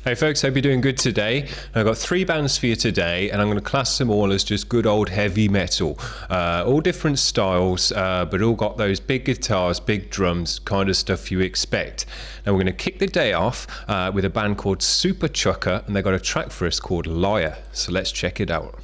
Hey folks, hope you're doing good today. I've got 3 bands for you today, and I'm going to class them all as just good old heavy metal. All different styles, but all got those big guitars, big drums, kind of stuff you expect. Now we're going to kick the day off with a band called Superchucker, and they've got a track for us called Liar. So let's check it out.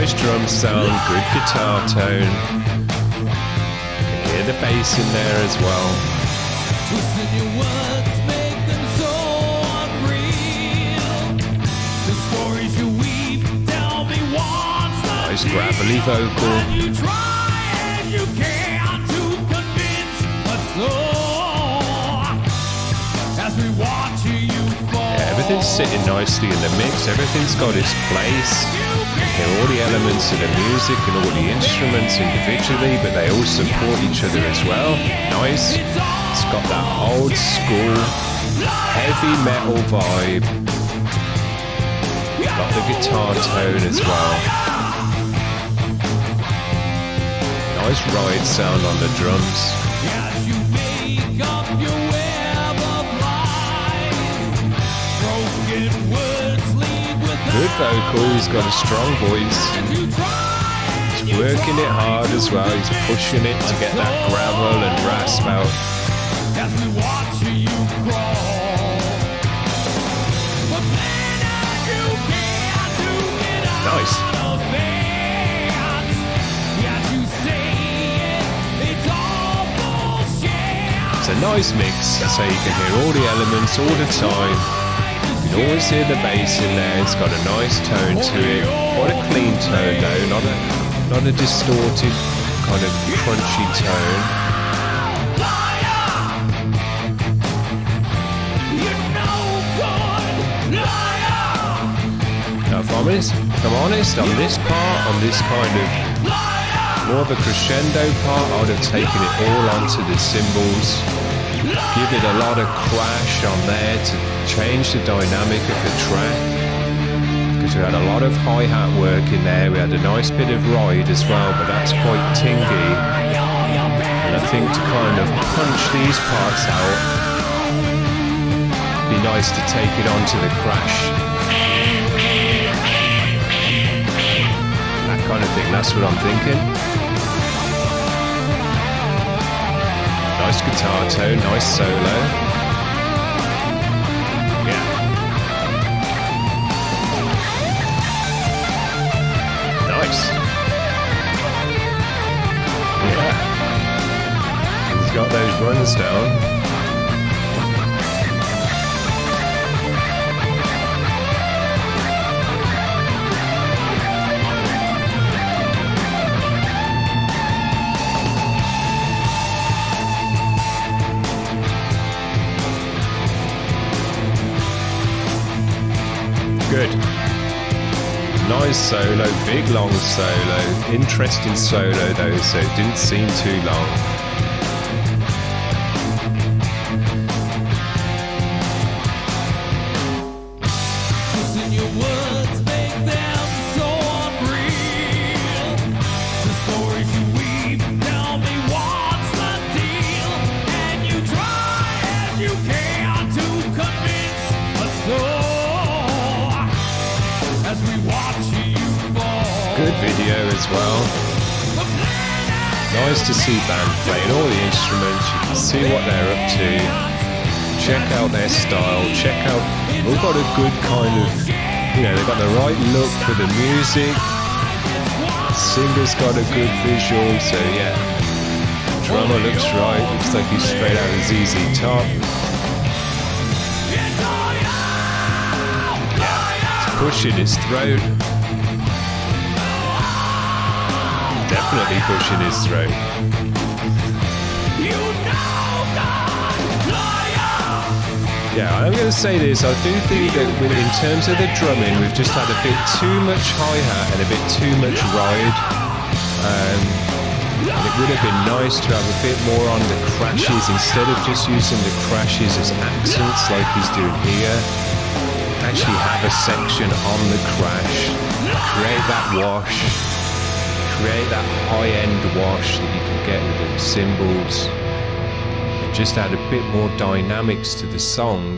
Nice drum sound, good guitar tone. You can hear the bass in there as well. Twisting your words make them so unreal. The stories you weave tell me what's the Nice gravelly vocal. and you try and you can't to convince us so. As we watch you fall. Yeah, everything's sitting nicely in the mix. Everything's got its place. You hear all the elements of the music and all the instruments individually, but they all support each other as well. Nice. It's got that old school heavy metal vibe. Got the guitar tone as well. Nice ride sound on the drums. As you make up your web of lies, broken words lead with Good vocal, he's got a strong voice. He's working it hard as well, he's pushing it to get that gravel and rasp out. as we watch you crawl. But then as you can't do it Nice. out of hands, yet you say it's all bullshit. It's a nice mix, so you can hear all the elements all the time. You can always hear the bass in there. It's got a nice tone to it. Quite a clean tone though, not a distorted kind of crunchy tone. Now if I'm honest, on this part, on this kind of more of a crescendo part, I would have taken it all onto the cymbals. Give it a lot of crash on there to change the dynamic of the track, because we had a lot of hi-hat work in there. We had a nice bit of ride as well, but that's quite tingy, and I think to kind of punch these parts out, it'd be nice to take it onto the crash, that kind of thing. That's what I'm thinking. Nice guitar tone, nice solo. Yeah. Nice. Yeah. He's got those runs down. Good. Nice solo, big long solo. Interesting solo though, so it didn't seem too long. Twisting your words make them so unreal. The stories you weave tell me what's the deal, and you try and you can't to convince us so. As we watch you fall. Good video as well. Nice to see band playing all the instruments. You can see what they're up to. Check out their style. Check out. They've all got a good kind of, they've got the right look for the music. The singer's got a good visual. So yeah, drummer looks right. Looks like he's straight out of ZZ Top. Pushing his throat. Definitely pushing his throat. Yeah, I'm going to say this. I do think that in terms of the drumming, we've just had a bit too much hi-hat and a bit too much ride. And it would have been nice to have a bit more on the crashes instead of just using the crashes as accents like he's doing here. Actually have a section on the crash, create that wash, create that high-end wash that you can get with the cymbals, and just add a bit more dynamics to the song,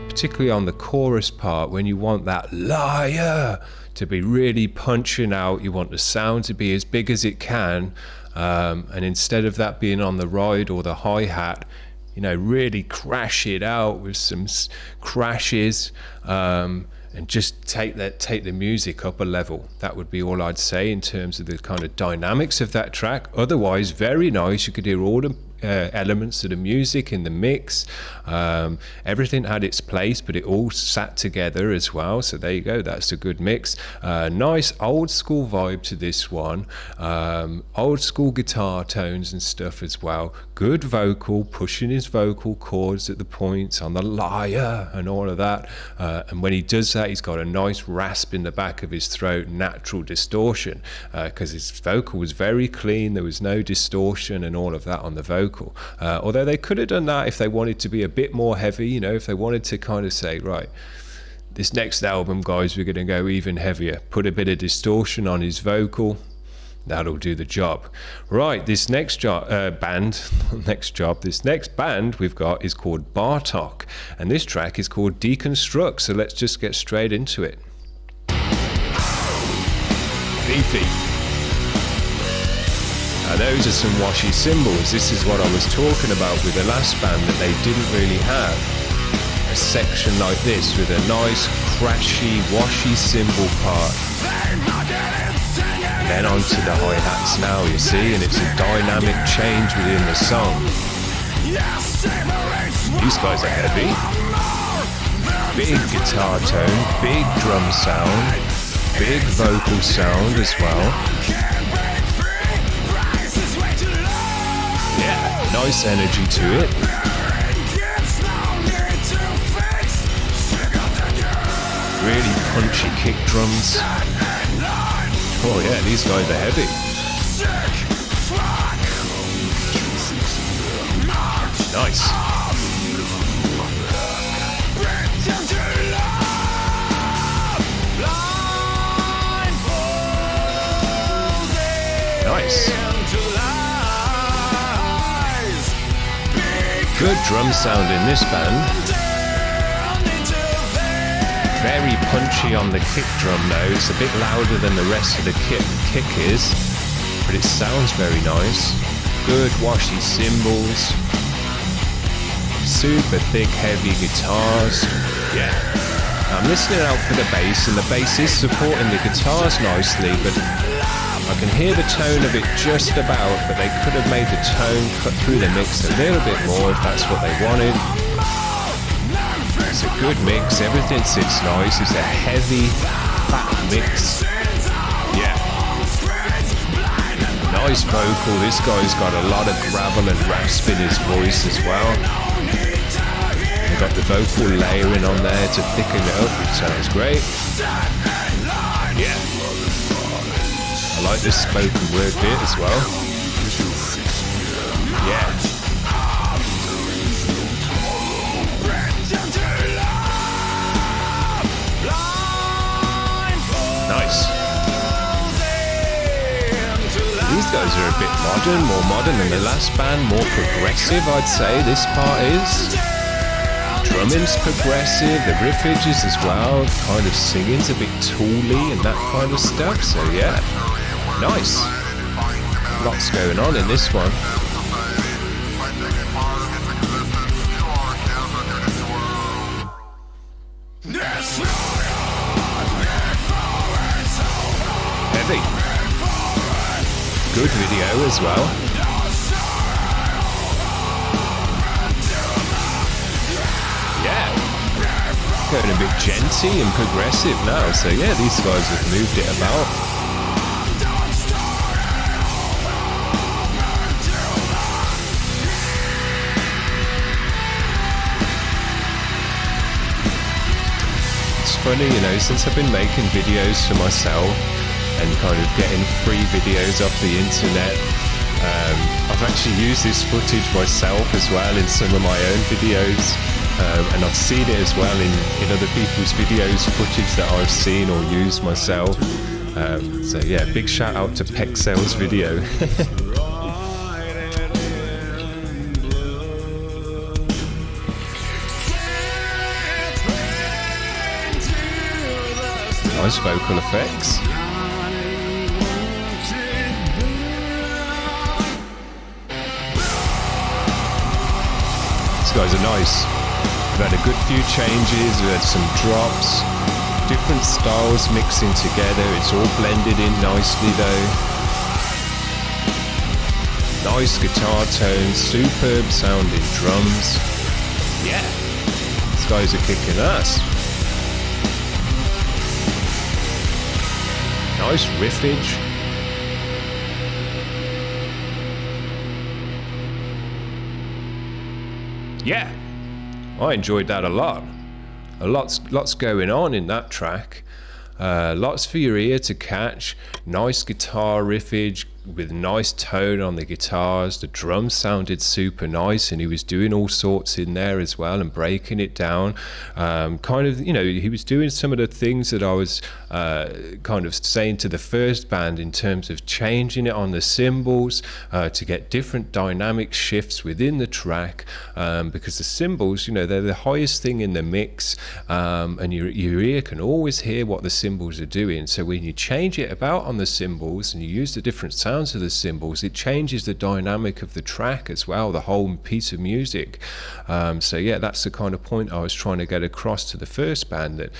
particularly on the chorus part when you want that liar to be really punching out. You want the sound to be as big as it can, and instead of that being on the ride or the hi-hat, you know, really crash it out with some crashes, and just take the music up a level. That would be all I'd say in terms of the kind of dynamics of that track. Otherwise, very nice. You could hear all the elements of the music in the mix. Everything had its place, but it all sat together as well. So there you go, that's a good mix. Nice old school vibe to this one. Old school guitar tones and stuff as well. Good vocal, pushing his vocal cords at the points on the liar and all of that. And when he does that, he's got a nice rasp in the back of his throat, natural distortion, because his vocal was very clean. There was no distortion and all of that on the vocal. Although they could have done that if they wanted to be a bit more heavy, you know, if they wanted to kind of say, right, this next album, guys, we're going to go even heavier. Put a bit of distortion on his vocal. That'll do the job. Right, this next band we've got is called Bartok, and this track is called Deconstruct. So let's just get straight into it. Beefy. Now those are some washy cymbals. This is what I was talking about with the last band, that they didn't really have a section like this with a nice crashy, washy cymbal part. And then onto the hi-hats now, you see, and it's a dynamic change within the song. These guys are heavy. Big guitar tone, big drum sound, big vocal sound as well. Nice energy to it. Really punchy kick drums. Oh yeah, these guys are heavy. Nice. Nice. Good drum sound in this band. Very punchy on the kick drum though. It's a bit louder than the rest of the kick is, but it sounds very nice. Good washy cymbals. Super thick, heavy guitars. Yeah. I'm listening out for the bass, and the bass is supporting the guitars nicely, but I can hear the tone of it just about, but they could have made the tone cut through the mix a little bit more if that's what they wanted. It's a good mix, everything sits nice. It's a heavy, fat mix. Yeah. Nice vocal. This guy's got a lot of gravel and rasp in his voice as well. They've got the vocal layering on there to thicken it up, which sounds great. Yeah. I like this spoken word bit as well. Yeah. Nice. These guys are a bit modern, more modern than the last band, more progressive, I'd say this part is. Drumming's progressive, the riffages as well, kind of singing's a bit tooly and that kind of stuff, so yeah. Nice. Lots going on in this one. Heavy. Good video as well. Yeah. Going a bit genty and progressive now, so yeah, these guys have moved it about. Funny, you know, since I've been making videos for myself and kind of getting free videos off the internet, I've actually used this footage myself as well in some of my own videos, and I've seen it as well in other people's videos, footage that I've seen or used myself. So yeah, big shout out to Pexel's video. Nice vocal effects. These guys are nice. We've had a good few changes, we had some drops, different styles mixing together. It's all blended in nicely though. Nice guitar tones, superb sounding drums. Yeah, these guys are kicking ass. Nice riffage. Yeah, I enjoyed that a lot. Lots going on in that track. Lots for your ear to catch. Nice guitar riffage with nice tone on the guitars. The drums sounded super nice, and he was doing all sorts in there as well and breaking it down. Kind of, you know, he was doing some of the things that I was kind of saying to the first band in terms of changing it on the cymbals to get different dynamic shifts within the track, because the cymbals, you know, they're the highest thing in the mix, and your ear can always hear what the cymbals are doing. So when you change it about on the cymbals and you use the different sounds of the cymbals, it changes the dynamic of the track as well, the whole piece of music. So yeah, that's the kind of point I was trying to get across to the first band, that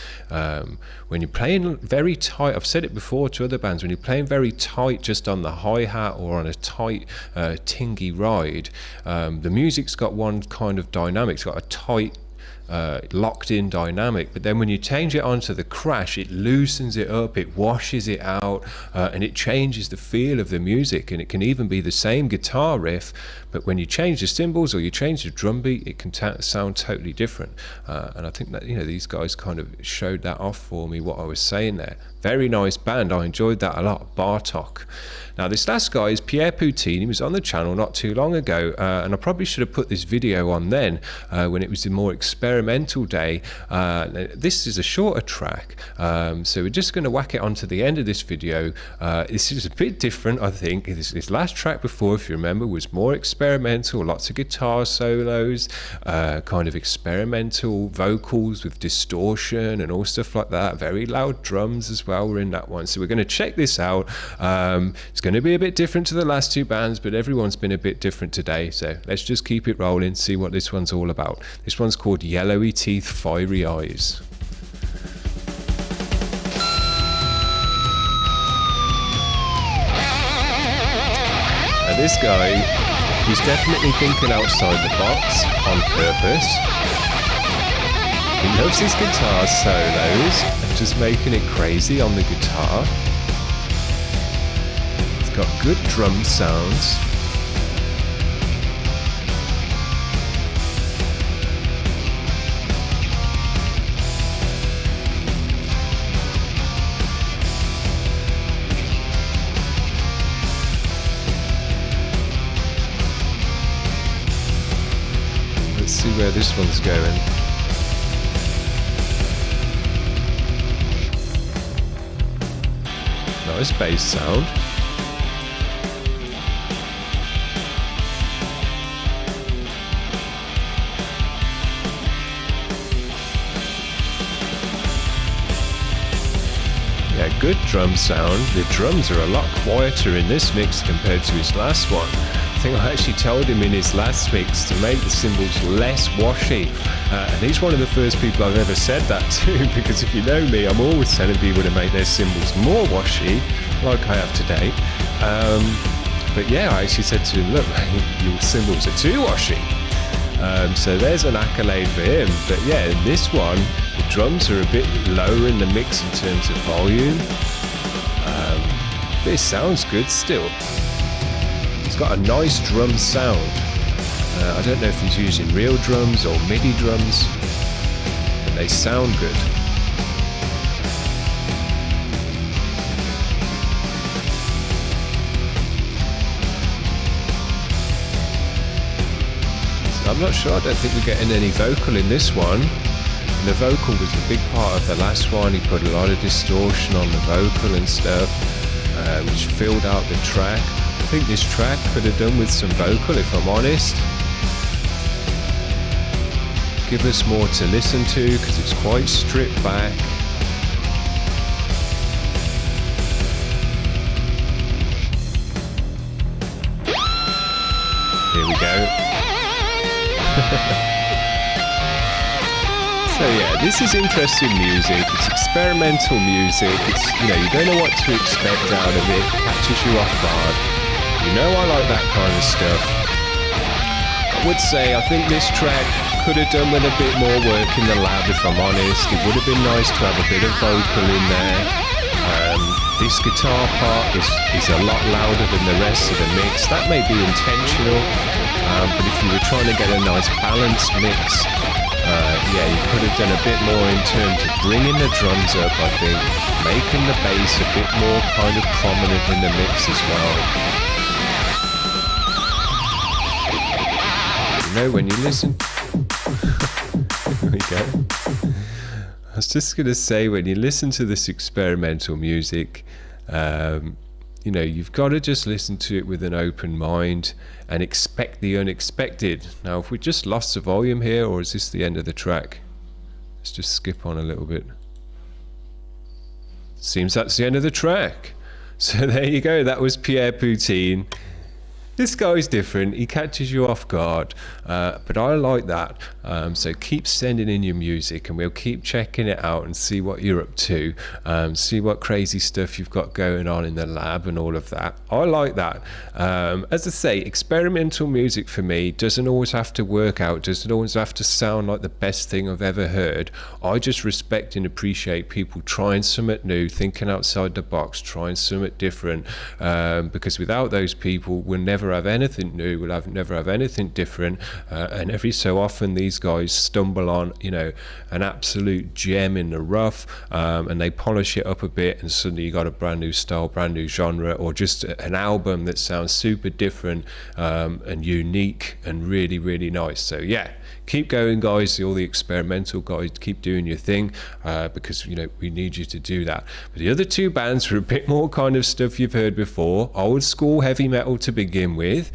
when you're playing very tight, I've said it before to other bands, when you're playing very tight just on the hi-hat or on a tight tingy ride, the music's got one kind of dynamic. It's got a tight locked in dynamic, but then when you change it onto the crash, it loosens it up, it washes it out, and it changes the feel of the music. And it can even be the same guitar riff, but when you change the cymbals or you change the drum beat, it can sound totally different. And I think that, you know, these guys kind of showed that off for me, what I was saying there. Very nice band, I enjoyed that a lot. Bartok. Now this last guy is Pierre Poutine. He was on the channel not too long ago, and I probably should have put this video on then when it was a more experimental day. This is a shorter track, so we're just going to whack it onto the end of this video. This is a bit different, I think. This last track before, if you remember, was more experimental, lots of guitar solos, kind of experimental vocals with distortion and all stuff like that. Very loud drums as well were in that one. So we're going to check this out. It's going to be a bit different to the last two bands, but everyone's been a bit different today, so let's just keep it rolling, see what this one's all about. This one's called Yellowy Teeth, Fiery Eyes. Now this guy, he's definitely thinking outside the box on purpose. He loves his guitar solos and just making it crazy on the guitar. Got good drum sounds. Let's see where this one's going. Nice bass sound. Good drum sound. The drums are a lot quieter in this mix compared to his last one. I think I actually told him in his last mix to make the cymbals less washy, and he's one of the first people I've ever said that to, because if you know me, I'm always telling people to make their cymbals more washy, like I have today. But yeah, I actually said to him, look, your cymbals are too washy. So there's an accolade for him. But yeah, in this one, the drums are a bit lower in the mix in terms of volume. But it sounds good still. It's got a nice drum sound. I don't know if he's using real drums or MIDI drums, but they sound good. I'm not sure. I don't think we're getting any vocal in this one. And the vocal was a big part of the last one. He put a lot of distortion on the vocal and stuff, which filled out the track. I think this track could have done with some vocal, if I'm honest. Give us more to listen to, because it's quite stripped back. Here we go. So yeah, this is interesting music. It's experimental music. It's, you know, you don't know what to expect out of it. It catches you off guard. You know, I like that kind of stuff. I would say I think this track could have done with a bit more work in the lab, if I'm honest. It would have been nice to have a bit of vocal in there. This guitar part is a lot louder than the rest of the mix. That may be intentional, but if you were trying to get a nice balanced mix, yeah, you could have done a bit more in terms of bringing the drums up, I think, making the bass a bit more kind of prominent in the mix as well. You know, when you listen... Here we go. I was just going to say, when you listen to this experimental music, you know, you've got to just listen to it with an open mind and expect the unexpected. Now, if we just lost the volume here, or is this the end of the track? Let's just skip on a little bit. Seems that's the end of the track. So there you go. That was Pierre Poutine. This guy's different. He catches you off guard, but I like that. So keep sending in your music, and we'll keep checking it out and see what you're up to, see what crazy stuff you've got going on in the lab and all of that. I like that. As I say, experimental music for me doesn't always have to work out, doesn't always have to sound like the best thing I've ever heard. I just respect and appreciate people trying something new, thinking outside the box, trying something different, because without those people, we'll never have anything new, we'll never have anything different, and every so often these guys stumble on, you know, an absolute gem in the rough, and they polish it up a bit, and suddenly you got a brand new style, brand new genre, or just an album that sounds super different and unique and really, really nice. So yeah, keep going, guys. All the experimental guys, keep doing your thing, because, you know, we need you to do that. But the other two bands were a bit more kind of stuff you've heard before, old school heavy metal to begin with.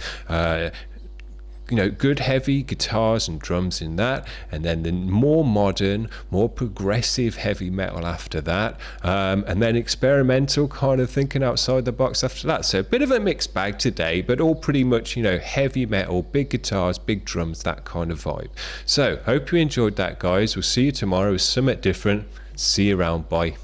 You know, good heavy guitars and drums in that, and then the more modern, more progressive heavy metal after that, and then experimental, kind of thinking outside the box after that. So a bit of a mixed bag today, but all pretty much, you know, heavy metal, big guitars, big drums, that kind of vibe. So hope you enjoyed that, guys. We'll see you tomorrow with something different. See you around. Bye.